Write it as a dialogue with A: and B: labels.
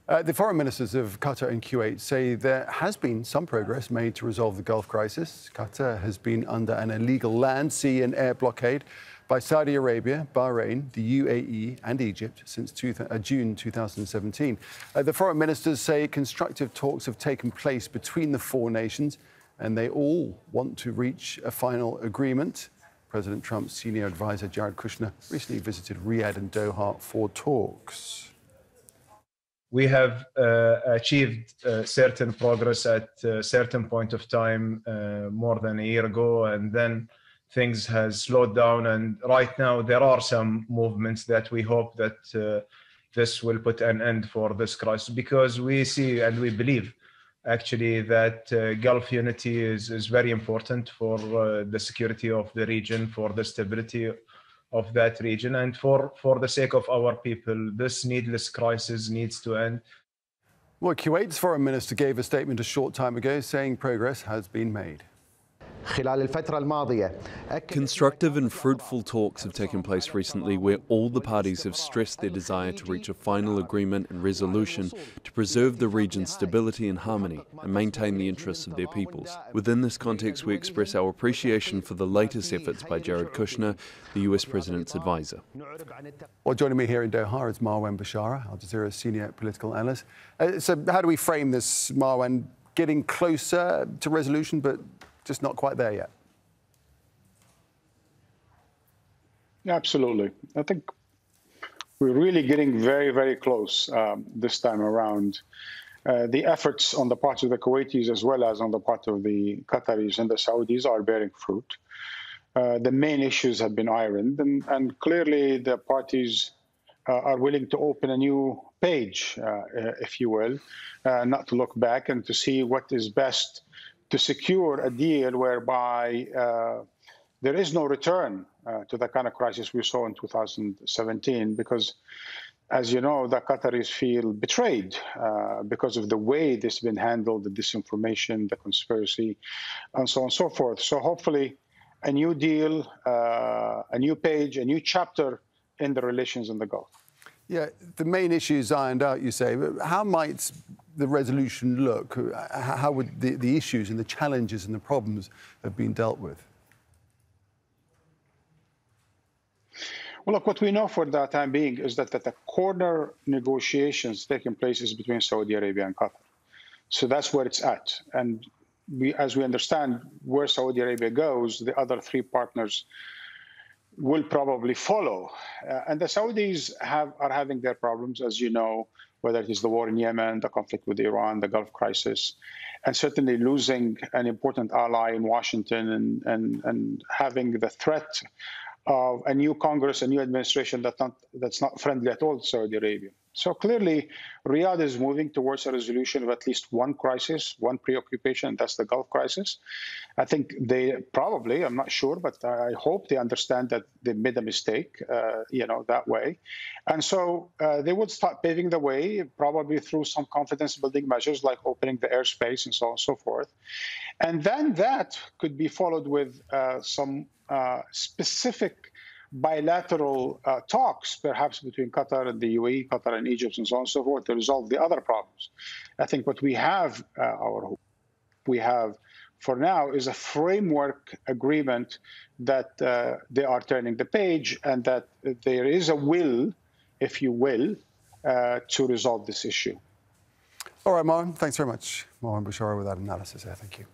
A: The foreign ministers of Qatar and Kuwait say there has been some progress made to resolve the Gulf crisis. Qatar has been under an illegal land, sea and air blockade by Saudi Arabia, Bahrain, the UAE and Egypt since June 2017. The foreign ministers say constructive talks have taken place between the four nations and they all want to reach a final agreement. President Trump's senior advisor, Jared Kushner, recently visited Riyadh and Doha for talks.
B: We have achieved certain progress at a certain point of time more than a year ago, and then things has slowed down. And right now there are some movements that we hope that this will put an end for this crisis, because we see and we believe actually that Gulf unity is very important for the security of the region, for the stability of that region, and for the sake of our people. This needless crisis needs to end.
A: Well, Kuwait's foreign minister gave a statement a short time ago saying progress has been made.
C: Constructive and fruitful talks have taken place recently where all the parties have stressed their desire to reach a final agreement and resolution to preserve the region's stability and harmony and maintain the interests of their peoples. Within this context, we express our appreciation for the latest efforts by Jared Kushner, the US President's advisor.
A: Well, joining me here in Doha is Marwan Bishara, Al-Jazeera's senior political analyst. So how do we frame this, Marwan? Getting closer to resolution, but just not quite there yet?
D: Absolutely. I think we're really getting very, very close this time around. The efforts on the part of the Kuwaitis as well as on the part of the Qataris and the Saudis are bearing fruit. The main issues have been ironed, and clearly the parties are willing to open a new page, if you will, not to look back and to see what is best to secure a deal whereby there is no return to the kind of crisis we saw in 2017, because, as you know, the Qataris feel betrayed because of the way this has been handled, the disinformation, the conspiracy, and so on and so forth. So hopefully a new deal, a new page, a new chapter in the relations in the Gulf.
A: Yeah, the main issues ironed out, you say. But how might the resolution look? How would the issues and the challenges and the problems have been dealt with?
D: Well, look, what we know for the time being is that the corner negotiations taking place is between Saudi Arabia and Qatar. So that's where it's at. And as we understand where Saudi Arabia goes, the other three partners will probably follow. And the Saudis are having their problems, as you know, whether it is the war in Yemen, the conflict with Iran, the Gulf crisis, and certainly losing an important ally in Washington and having the threat of a new Congress, a new administration that's not friendly at all to Saudi Arabia. So clearly, Riyadh is moving towards a resolution of at least one crisis, one preoccupation, and that's the Gulf crisis. I think they probably, I'm not sure, but I hope they understand that they made a mistake, that way. And so they would start paving the way, probably through some confidence-building measures like opening the airspace and so on and so forth. And then that could be followed with some specific bilateral talks, perhaps between Qatar and the UAE, Qatar and Egypt, and so on and so forth, to resolve the other problems. I think what we have, for now, is a framework agreement that they are turning the page and that there is a will, if you will, to resolve this issue.
A: All right, Marwan, thanks very much. Marwan Bishara with that analysis there. Thank you.